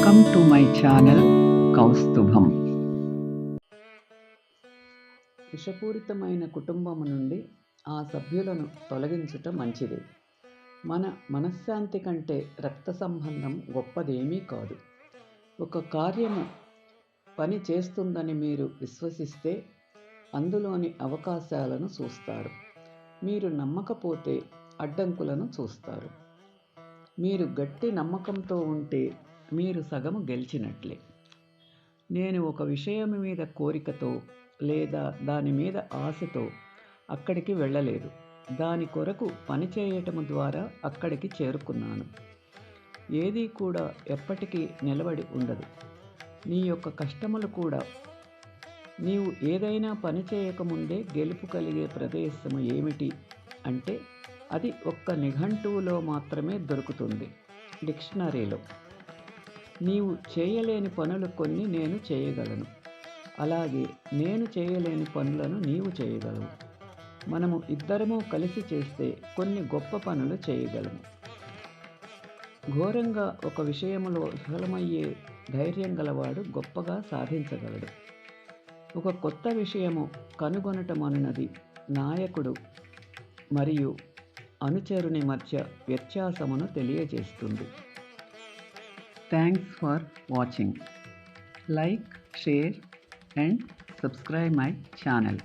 Welcome to my channel Kaustubham. విషపూరితమైన కుటుంబము నుండి ఆ సభ్యులను తొలగించుట మంచిది. మన మనశ్శాంతి కంటే రక్త సంబంధం గొప్పదేమీ కాదు. ఒక కార్యము పని చేస్తుందని మీరు విశ్వసిస్తే అందులోని అవకాశాలను చూస్తారు. మీరు నమ్మకపోతే అడ్డంకులను చూస్తారు. మీరు గట్టి నమ్మకంతో ఉంటే మీరు సగము గెలిచినట్లే. నేను ఒక విషయం మీద కోరికతో లేదా దాని మీద ఆశతో అక్కడికి వెళ్ళలేదు. దాని కొరకు పనిచేయటము ద్వారా అక్కడికి చేరుకున్నాను. ఏదీ కూడా ఎప్పటికీ నిలబడి ఉండదు. నీ యొక్క కష్టములు కూడా నీవు ఏదైనా పని చేయకముందే గెలుపు కలిగే ప్రదేశము ఏమిటి అంటే అది ఒక్క నిఘంటువులో మాత్రమే దొరుకుతుంది, డిక్షనరీలో. నీవు చేయలేని పనులు కొన్ని నేను చేయగలను, అలాగే నేను చేయలేని పనులను నీవు చేయగలవు. మనము ఇద్దరము కలిసి చేస్తే కొన్ని గొప్ప పనులు చేయగలము. ఘోరంగా ఒక విషయములో విఫలమయ్యే ధైర్యం గలవాడు గొప్పగా సాధించగలడు. ఒక కొత్త విషయము కనుగొనటం అనున్నది నాయకుడు మరియు అనుచరుని మధ్య వ్యత్యాసమును తెలియజేస్తుంది. Thanks for watching. Like, share and subscribe my channel.